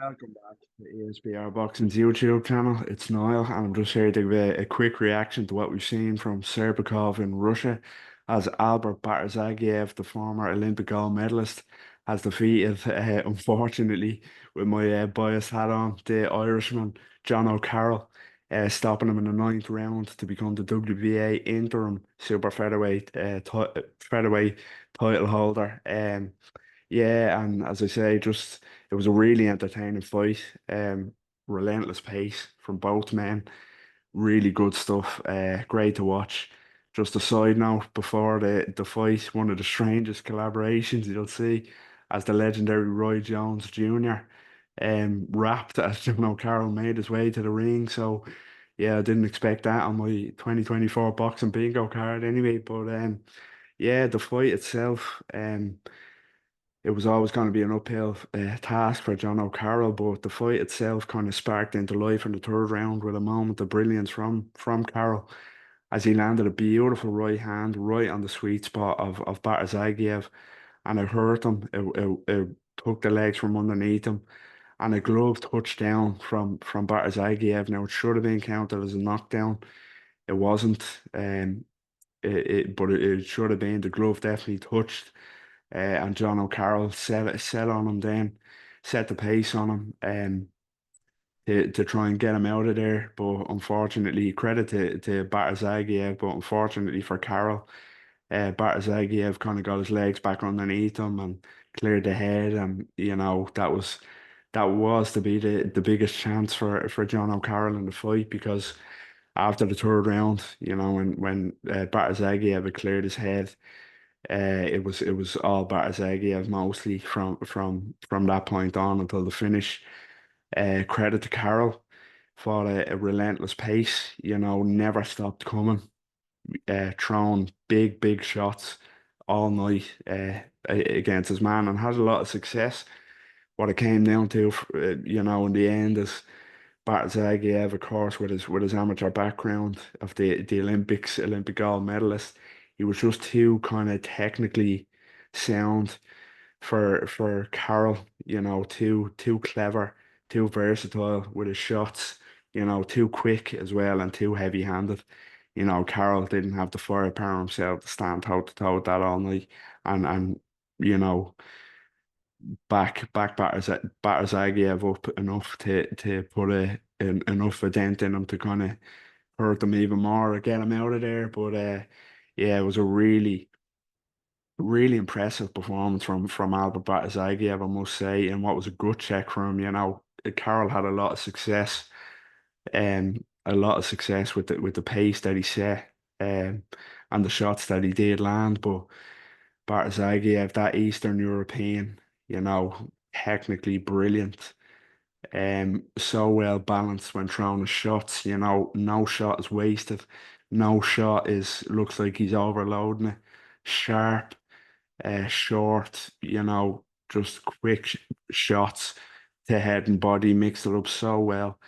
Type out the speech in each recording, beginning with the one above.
Welcome back to the ESBR Boxing's YouTube channel. It's Niall, and I'm just here to give a quick reaction to what we've seen from Serbikov in Russia, as Albert BATYRGAZIEV, the former Olympic gold medalist, has defeated, unfortunately, with my biased hat on, the Irishman JONO CARROLL, stopping him in the ninth round to become the WBA interim super featherweight title holder. Yeah, and as I say, just it was a really entertaining fight. Relentless pace from both men. Really good stuff. Great to watch. Just a side note before the fight, one of the strangest collaborations you'll see, as the legendary Roy Jones Jr. Rapped as Carroll made his way to the ring. So yeah, I didn't expect that on my 2024 boxing bingo card anyway. But yeah, the fight itself, it was always going to be an uphill task for John O'Carroll, but the fight itself kind of sparked into life in the third round with a moment of brilliance from Carroll as he landed a beautiful right hand right on the sweet spot of BATYRGAZIEV, and it hurt him. It took the legs from underneath him, and a glove touched down from BATYRGAZIEV. Now it should have been counted as a knockdown. It wasn't, but it should have been. The glove definitely touched and John O'Carroll set on him then, set the pace on him to try and get him out of there. But unfortunately, credit to BATYRGAZIEV, but unfortunately for Carroll, BATYRGAZIEV kind of got his legs back underneath him and cleared the head, and that was to be the biggest chance for John O'Carroll in the fight, because after the third round, when BATYRGAZIEV had cleared his head, it was all Bartezaghi mostly from that point on until the finish. Credit to Carroll for a relentless pace, never stopped coming, throwing big shots all night against his man, and had a lot of success. What it came down to, in the end, is Bartezaghi, of course, with his amateur background of the Olympic gold medalist, he was just too kind of technically sound for Carroll, too clever, too versatile with his shots, too quick as well and too heavy-handed. Carroll didn't have the firepower himself to stand toe to toe with that all night, and you know back batters I gave up enough to put enough a dent in him to kind of hurt him even more or get him out of there. But yeah, it was a really impressive performance from Albert Batazayev, I must say, and what was a good check for him. Carroll had a lot of success with the pace that he set, and the shots that he did land, but Bartazagiev, that Eastern European, technically brilliant, so well balanced when throwing his shots. No shot is wasted, no shot is looks like he's overloading it. Sharp, short, just quick shots to head and body, mixed it up so well,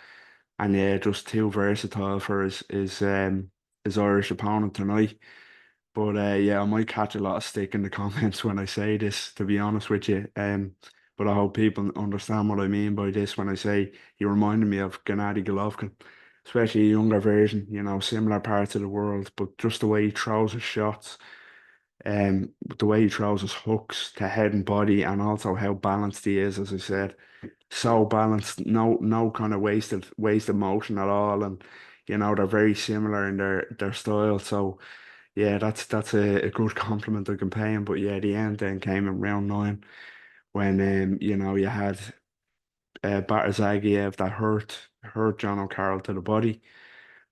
and yeah, just too versatile for his Irish opponent tonight. But yeah, I might catch a lot of stick in the comments when I say this, to be honest with you. But I hope people understand what I mean by this when I say he reminded me of Gennady Golovkin, especially a younger version, similar parts of the world, but just the way he throws his shots, the way he throws his hooks to head and body, and also how balanced he is, as I said, so balanced, no kind of wasted motion at all, and they're very similar in their style. So yeah, that's a good compliment I can pay him. But yeah, the end then came in round nine when you had Bartazagiev that hurt John O'Carroll to the body,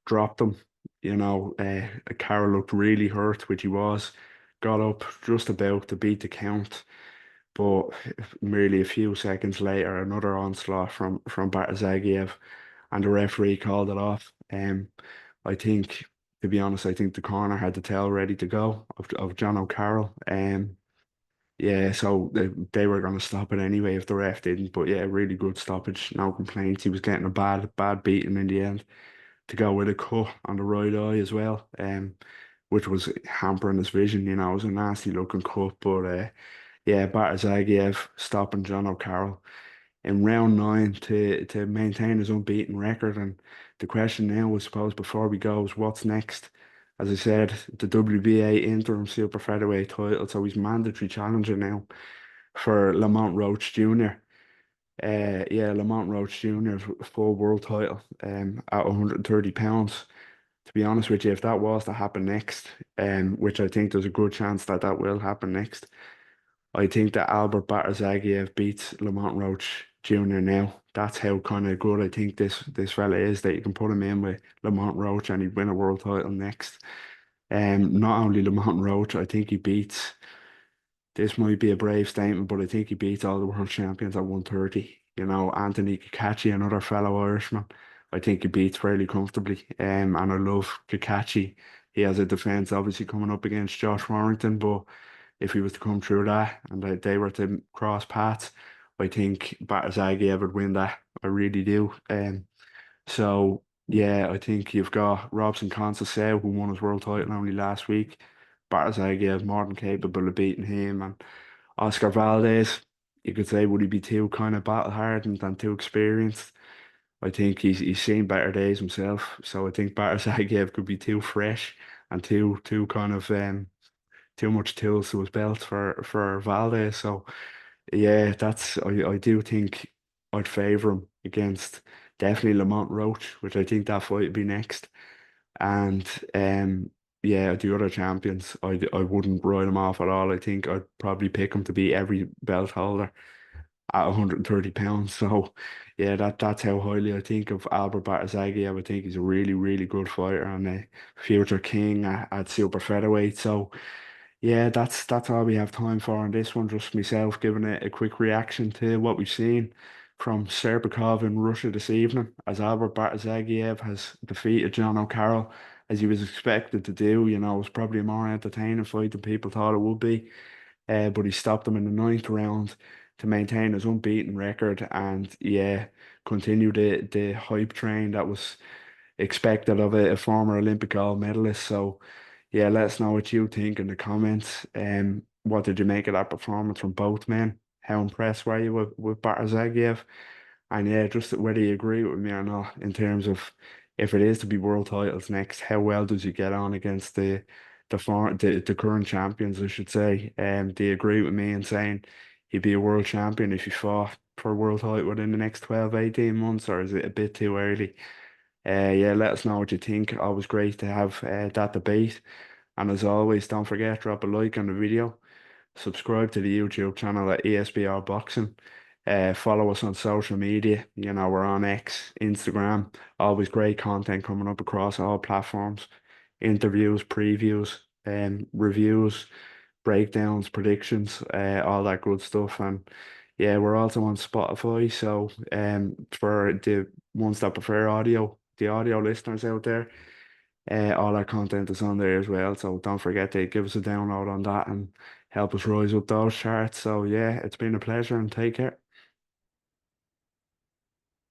dropped him. Carroll looked really hurt, which he was. Got up just about to beat the count, but merely a few seconds later, another onslaught from Bartazagiev, and the referee called it off. I think, to be honest, I think the corner had the towel ready to go of John O'Carroll. Yeah, so they were going to stop it anyway if the ref didn't. But yeah, really good stoppage, no complaints. He was getting a bad beating in the end to go with a cut on the right eye as well, which was hampering his vision. It was a nasty looking cut, but yeah, Bartazagiev stopping John O'Carroll. in round nine to maintain his unbeaten record. And the question now, I suppose, before we go, is what's next? As I said, the WBA interim super featherweight title, so he's mandatory challenger now for Lamont Roach Jr. Yeah, Lamont Roach Jr.'s full world title at 130 pounds. To be honest with you, if that was to happen next, which I think there's a good chance that that will happen next, I think that Albert BATYRGAZIEV beats Lamont Roach Jr. now. That's how kind of good I think this fella is, that you can put him in with Lamont Roach and he'd win a world title next. Not only Lamont Roach, I think he beats, this might be a brave statement, but I think he beats all the world champions at 130. You know, Anthony Kakachi, another fellow Irishman, I think he beats fairly comfortably. And I love Kakachi. He has a defense obviously coming up against Josh Warrington, but if he was to come through that and they were to cross paths, I think Batazagi would win that. I really do. So yeah, I think you've got Robson Conceição, who won his world title only last week. Batazagi is more than capable of beating him, and Oscar Valdez, you could say, would he be too kind of battle hardened and too experienced? I think he's seen better days himself, so I think Batazagi could be too fresh and too kind of too much tools to his belt for Valdez. So yeah, I do think I'd favour him against definitely Lamont Roach, which I think that fight would be next. And yeah, the other champions, I wouldn't write them off at all. I think I'd probably pick him to beat every belt holder at 130 pounds. So yeah, that's how highly I think of Albert Batazagi. I would think he's a really, really good fighter and a future king at super featherweight. So yeah, that's all we have time for on this one. Just myself giving it a quick reaction to what we've seen from Serbikov in Russia this evening, as Albert Batazagiev has defeated JONO CARROLL as he was expected to do. You know, it was probably a more entertaining fight than people thought it would be. But he stopped him in the ninth round to maintain his unbeaten record and yeah, continue the hype train that was expected of a former Olympic gold medalist. So yeah, let us know what you think in the comments. What did you make of that performance from both men? How impressed were you with Batazagiev? And yeah, just whether you agree with me or not in terms of if it is to be world titles next, how well does he get on against the current champions, I should say? Do you agree with me in saying he'd be a world champion if he fought for a world title within the next 12, 18 months, or is it a bit too early? Yeah, let us know what you think. Always great to have that debate. And as always, don't forget, drop a like on the video, subscribe to the YouTube channel at ESBR Boxing. Follow us on social media. You know, we're on X, Instagram. Always great content coming up across all platforms. Interviews, previews, reviews, breakdowns, predictions, all that good stuff. And yeah, we're also on Spotify. So for the ones that prefer audio, the audio listeners out there, all our content is on there as well. So don't forget to give us a download on that and help us rise up those charts. So yeah, it's been a pleasure and take care.